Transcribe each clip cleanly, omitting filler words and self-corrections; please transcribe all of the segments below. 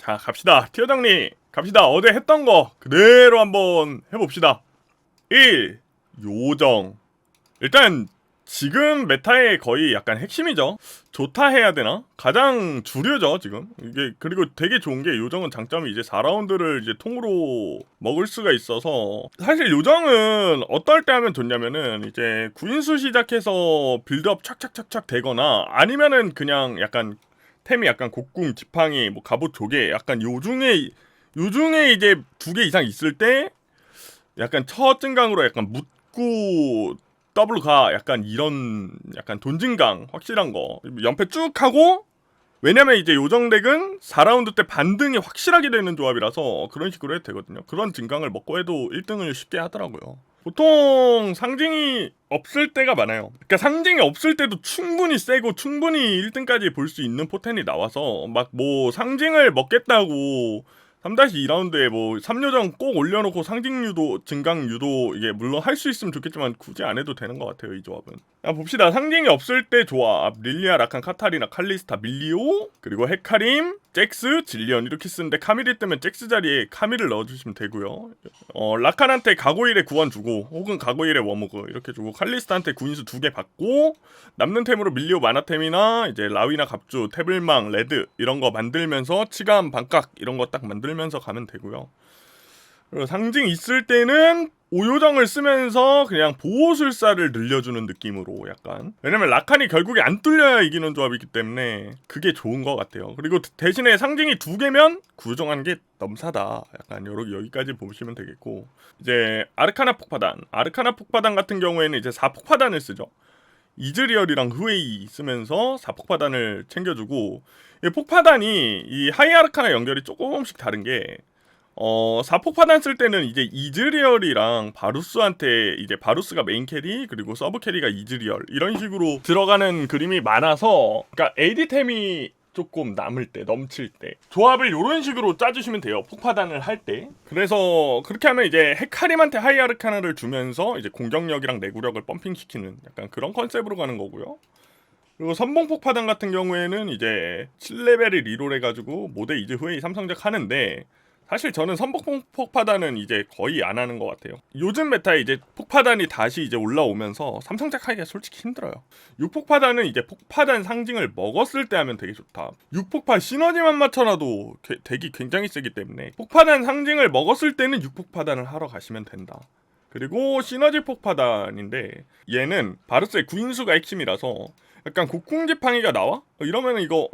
자, 갑시다. 티어 정리 갑시다. 어제 했던 거 그대로 한번 해봅시다. 1. 요정. 일단 지금 메타의 거의 약간 핵심이죠. 좋다 해야 되나? 가장 주류죠 지금. 이게 그리고 되게 좋은 게 요정은 장점이 이제 4라운드를 이제 통으로 먹을 수가 있어서, 사실 요정은 어떨 때 하면 좋냐면은 이제 구인수 시작해서 빌드업 착착착착 되거나, 아니면은 그냥 약간 템이 약간 곡궁, 지팡이, 뭐 갑옷, 조개 약간 요중에 이제 2개 이상 있을 때 약간 첫 증강으로 약간 묻고 더블 가, 약간 이런 약간 돈 증강 확실한 거 연패 쭉 하고, 왜냐면 이제 요정 덱은 4라운드 때 반등이 확실하게 되는 조합이라서 그런 식으로 해도 되거든요. 그런 증강을 먹고 해도 1등을 쉽게 하더라고요. 보통 상징이 없을 때가 많아요. 그러니까 상징이 없을 때도 충분히 세고 충분히 1등까지 볼 수 있는 포텐이 나와서, 막 뭐 상징을 먹겠다고 3-2라운드에 뭐 3요정 꼭 올려놓고 상징 유도, 증강 유도, 이게 물론 할 수 있으면 좋겠지만 굳이 안 해도 되는 것 같아요, 이 조합은. 자, 봅시다. 상징이 없을 때 조합. 릴리아, 라칸, 카타리나, 칼리스타, 밀리오, 그리고 헤카림, 잭스, 질리언 이렇게 쓰는데, 카밀이 뜨면 잭스 자리에 카밀을 넣어주시면 되고요. 라칸한테 가고일에 구원 주고, 혹은 가고일에 워무그 이렇게 주고, 칼리스타한테 구인수 2개 받고, 남는 템으로 밀리오 마나템이나 이제 라위나 갑주, 태블망, 레드 이런 거 만들면서, 치감, 반각 이런 거 딱 만들면서 가면 되고요. 그리고 상징 있을 때는 오요정을 쓰면서 그냥 보호술사를 늘려주는 느낌으로 약간, 왜냐면 라칸이 결국에 안 뚫려야 이기는 조합이기 때문에 그게 좋은 것 같아요. 그리고 대신에 상징이 2개면 구조정하는 게 넘사다, 약간 여기까지 보시면 되겠고, 이제 아르카나 폭파단 같은 경우에는 이제 4폭파단을 쓰죠. 이즈리얼이랑 흐웨이 쓰면서 4폭파단을 챙겨주고, 이 폭파단이 이 하이아르카나 연결이 조금씩 다른 게, 4폭파단 쓸 때는 이제 이즈리얼이랑 바루스한테, 이제 바루스가 메인 캐리 그리고 서브 캐리가 이즈리얼 이런 식으로 들어가는 그림이 많아서, 그러니까 AD템이 조금 남을 때, 넘칠 때 조합을 이런 식으로 짜주시면 돼요, 폭파단을 할 때. 그래서 그렇게 하면 이제 헤카림한테 하이아르카나를 주면서 이제 공격력이랑 내구력을 펌핑시키는 약간 그런 컨셉으로 가는 거고요. 그리고 선봉폭파단 같은 경우에는 이제 7레벨을 리롤해가지고 모대 이제 후에 삼성작 하는데, 사실 저는 선봉폭파단은 이제 거의 안 하는 것 같아요. 요즘 메타에 이제 폭파단이 다시 이제 올라오면서 삼성작 하기가 솔직히 힘들어요. 6폭파단은 이제 폭파단 상징을 먹었을 때 하면 되게 좋다. 6폭파 시너지만 맞춰놔도 덱이 굉장히 세기 때문에 폭파단 상징을 먹었을 때는 6폭파단을 하러 가시면 된다. 그리고 시너지 폭파단인데, 얘는 바르스의 구인수가 핵심이라서 약간 곡궁지팡이가 나와? 이러면 이거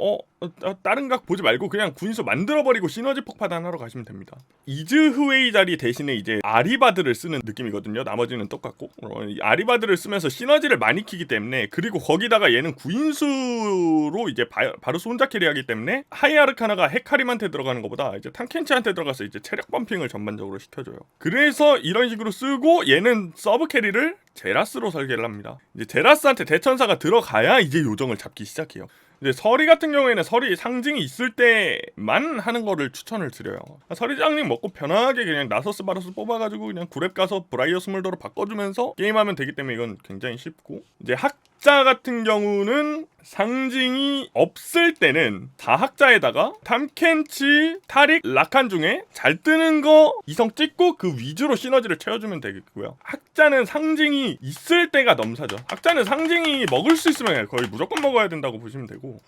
다른 각 보지 말고 그냥 구인수 만들어버리고 시너지 폭파단 하러 가시면 됩니다. 이즈흐웨이 자리 대신에 이제 아리바드를 쓰는 느낌이거든요. 나머지는 똑같고, 아리바드를 쓰면서 시너지를 많이 키기 때문에, 그리고 거기다가 얘는 구인수로 이제 바루스 혼자 캐리하기 때문에 하이아르카나가 헤카림한테 들어가는 것보다 이제 탕켄치한테 들어가서 이제 체력 펌핑을 전반적으로 시켜줘요. 그래서 이런 식으로 쓰고, 얘는 서브 캐리를 제라스로 설계를 합니다. 이제 제라스한테 대천사가 들어가야 이제 요정을 잡기 시작해요. 이제 서리 같은 경우에는 서리 상징이 있을 때만 하는 거를 추천을 드려요. 서리장님 먹고 편하게 그냥 나서스 바로스 뽑아가지고 그냥 구랩 가서 브라이어 스몰더로 바꿔주면서 게임하면 되기 때문에 이건 굉장히 쉽고, 이제 학자 같은 경우는 상징이 없을 때는 다학자에다가 탐켄치, 타릭, 라칸 중에 잘 뜨는 거 이성 찍고 그 위주로 시너지를 채워주면 되겠고요. 학자는 상징이 있을 때가 넘사죠. 학자는 상징이 먹을 수 있으면 거의 무조건 먹어야 된다고 보시면 되고,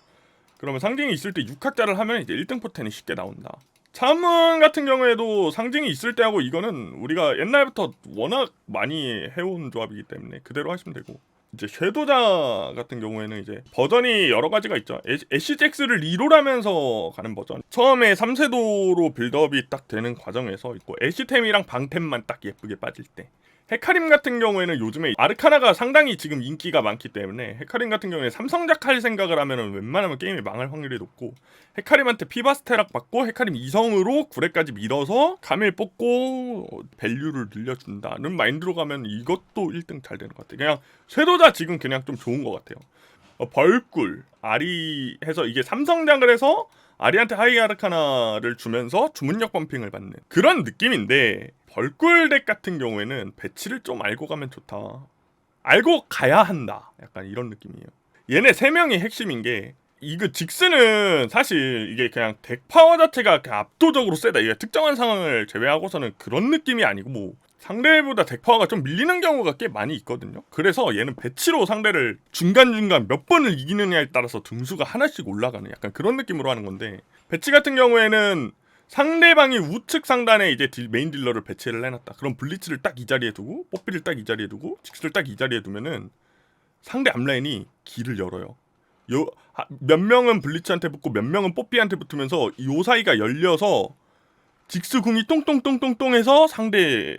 그러면 상징이 있을 때 6학자를 하면 이제 1등 포텐이 쉽게 나온다. 차문 같은 경우에도 상징이 있을 때 하고, 이거는 우리가 옛날부터 워낙 많이 해온 조합이기 때문에 그대로 하시면 되고, 이제 섀도자 같은 경우에는 이제 버전이 여러 가지가 있죠. 애쉬잭스를 리롤하면서 가는 버전. 처음에 3쇄도로 빌드업이 딱 되는 과정에서 있고, 애쉬템이랑 방템만 딱 예쁘게 빠질 때. 헤카림 같은 경우에는 요즘에 아르카나가 상당히 지금 인기가 많기 때문에, 헤카림 같은 경우에 삼성작 할 생각을 하면은 웬만하면 게임이 망할 확률이 높고, 헤카림한테 피바스테락 받고 헤카림 2성으로 9렙까지 밀어서 카밀 뽑고 밸류를 늘려준다는 마인드로 가면 이것도 1등 잘 되는 것 같아요. 그냥 쇄도자 지금 그냥 좀 좋은 것 같아요. 벌꿀, 아리 해서 이게 삼성작을 해서 아리한테 하이아르카나를 주면서 주문력 범핑을 받는 그런 느낌인데, 벌꿀 덱 같은 경우에는 배치를 좀 알고 가면 좋다. 알고 가야 한다. 약간 이런 느낌이에요. 얘네 3명이 핵심인 게, 이거 직스는 사실 이게 그냥 덱 파워 자체가 압도적으로 세다. 이게 특정한 상황을 제외하고서는 그런 느낌이 아니고 뭐 상대보다 덱 파워가 좀 밀리는 경우가 꽤 많이 있거든요. 그래서 얘는 배치로 상대를 중간중간 몇 번을 이기느냐에 따라서 등수가 하나씩 올라가는 약간 그런 느낌으로 하는 건데, 배치 같은 경우에는 상대방이 우측 상단에 이제 메인 딜러를 배치를 해놨다. 그럼 블리츠를 딱 이 자리에 두고 뽀삐를 딱 이 자리에 두고 직스를 딱 이 자리에 두면은 상대 앞라인이 길을 열어요. 몇 명은 블리츠한테 붙고 몇 명은 뽀삐한테 붙으면서 요 사이가 열려서 직스 궁이 똥똥똥똥똥해서 상대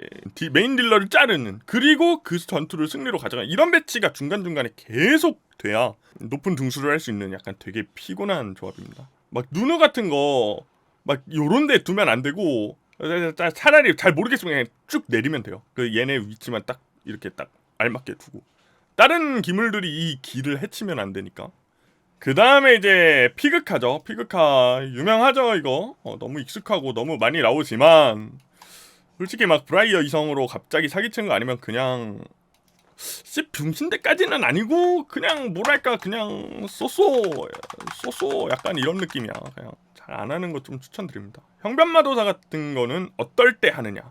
메인 딜러를 자르는, 그리고 그 전투를 승리로 가져가는 이런 배치가 중간중간에 계속 돼야 높은 등수를 할 수 있는 약간 되게 피곤한 조합입니다. 막 누누 같은 거 막 요런 데 두면 안 되고 차라리 잘 모르겠으면 그냥 쭉 내리면 돼요. 그 얘네 위치만 딱 이렇게 딱 알맞게 두고 다른 기물들이 이 길을 해치면 안 되니까. 그 다음에 이제 피그카죠. 피그카 유명하죠 이거. 너무 익숙하고 너무 많이 나오지만 솔직히 막 브라이어 이성으로 갑자기 사기친 거 아니면 그냥 병신대까지는 아니고 그냥 뭐랄까 그냥 쏘쏘 약간 이런 느낌이야. 그냥 잘 안 하는 거 좀 추천드립니다. 형변마도사 같은 거는 어떨 때 하느냐,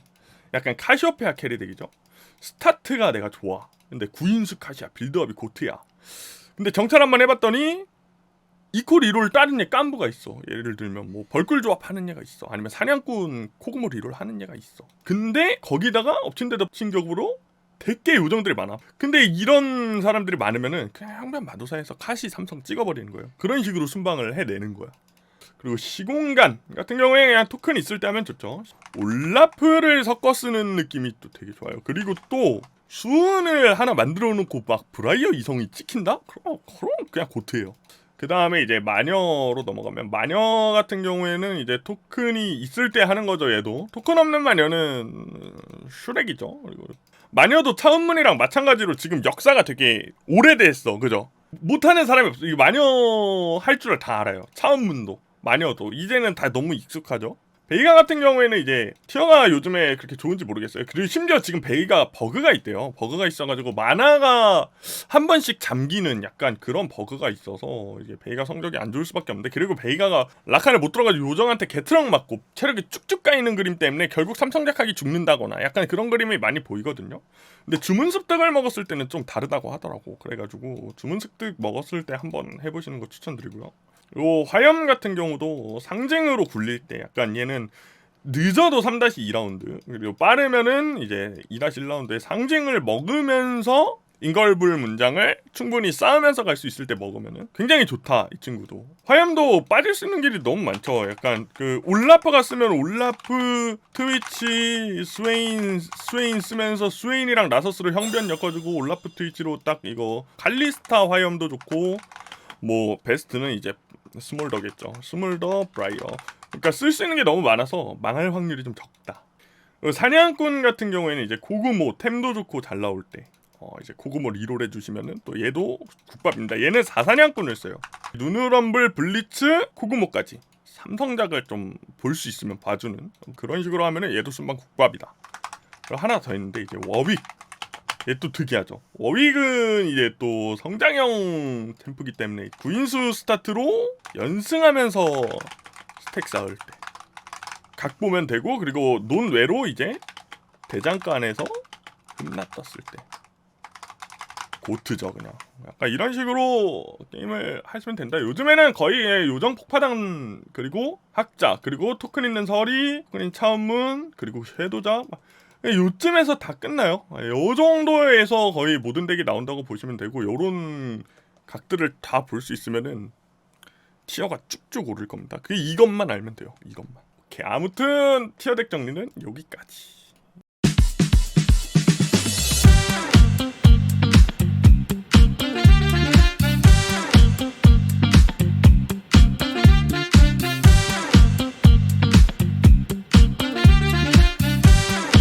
약간 카시오페아 캐리 덱이죠. 스타트가 내가 좋아. 근데 구인수 카시아 빌드업이 고트야. 근데 정찰 한번 해봤더니 이콜 2롤 다른 얘 깐부가 있어. 예를 들면 뭐 벌꿀 조합 하는 얘가 있어. 아니면 사냥꾼 코그몰 2롤 하는 얘가 있어. 근데 거기다가 엎친 데 덮친 격으로 되게 요정들이 많아. 근데 이런 사람들이 많으면은 그냥 형변 마도사에서 카시 삼성 찍어버리는 거예요. 그런 식으로 순방을 해내는 거야. 그리고 시공간 같은 경우에 그냥 토큰 있을 때 하면 좋죠. 올라프를 섞어 쓰는 느낌이 또 되게 좋아요. 그리고 또 수은을 하나 만들어 놓고 막 브라이어 이성이 찍힌다? 그럼 그냥 고트예요. 그 다음에 이제 마녀로 넘어가면, 마녀 같은 경우에는 이제 토큰이 있을 때 하는 거죠. 얘도 토큰 없는 마녀는 슈렉이죠. 그리고 마녀도 차은문이랑 마찬가지로 지금 역사가 되게 오래됐어. 그죠? 못하는 사람이 없어. 이 마녀 할 줄을 다 알아요. 차은문도 마녀도 이제는 다 너무 익숙하죠. 베이가 같은 경우에는 이제 티어가 요즘에 그렇게 좋은지 모르겠어요. 그리고 심지어 지금 베이가 버그가 있대요. 버그가 있어가지고 마나가 한 번씩 잠기는 약간 그런 버그가 있어서 이게 베이가 성적이 안 좋을 수밖에 없는데, 그리고 베이가가 라칸을 못 들어가지고 요정한테 개트럭 맞고 체력이 쭉쭉 까이는 그림 때문에 결국 삼성작하기 죽는다거나 약간 그런 그림이 많이 보이거든요. 근데 주문 습득을 먹었을 때는 좀 다르다고 하더라고. 그래가지고 주문 습득 먹었을 때 한번 해보시는 거 추천드리고요. 요 화염 같은 경우도 상징으로 굴릴 때 약간 얘는 늦어도 3-2라운드, 그리고 빠르면은 이제 2-1라운드에 상징을 먹으면서 인걸불 문장을 충분히 쌓으면서 갈 수 있을 때 먹으면은 굉장히 좋다. 이 친구도 화염도 빠질 수 있는 길이 너무 많죠. 약간 그 올라프가 쓰면 올라프 트위치 스웨인 쓰면서 스웨인이랑 라서스로 형변 엮어주고 올라프 트위치로 딱 이거 칼리스타 화염도 좋고, 뭐 베스트는 이제 스몰더겠죠. 스몰더 브라이어. 그러니까 쓸 수 있는 게 너무 많아서 망할 확률이 좀 적다. 사냥꾼 같은 경우에는 이제 고구모 템도 좋고 잘 나올 때 이제 고구모 리롤 해주시면은 또 얘도 국밥입니다. 얘는 4사냥꾼을 써요. 누누럼블 블리츠 고구모까지 삼성작을 좀 볼 수 있으면 봐주는 그런 식으로 하면은 얘도 순방 국밥이다. 그리고 하나 더 있는데 이제 워윅. 얘 또 특이하죠. 워윅은 이제 또 성장형 템프기 때문에 구인수 스타트로 연승하면서 스택 쌓을 때 각 보면 되고, 그리고 논외로 이제 대장간 안에서 흠나 떴을 때 고트죠. 그냥 약간 이런 식으로 게임을 하시면 된다. 요즘에는 거의 요정 폭파당, 그리고 학자, 그리고 토큰 있는 서리, 토큰 차원문, 그리고 섀도자 요쯤에서 다 끝나요. 요 정도에서 거의 모든 덱이 나온다고 보시면 되고, 요런 각들을 다 볼 수 있으면은 티어가 쭉쭉 오를 겁니다. 이것만 알면 돼요. 이것만. 오케이, 아무튼 티어 덱 정리는 여기까지.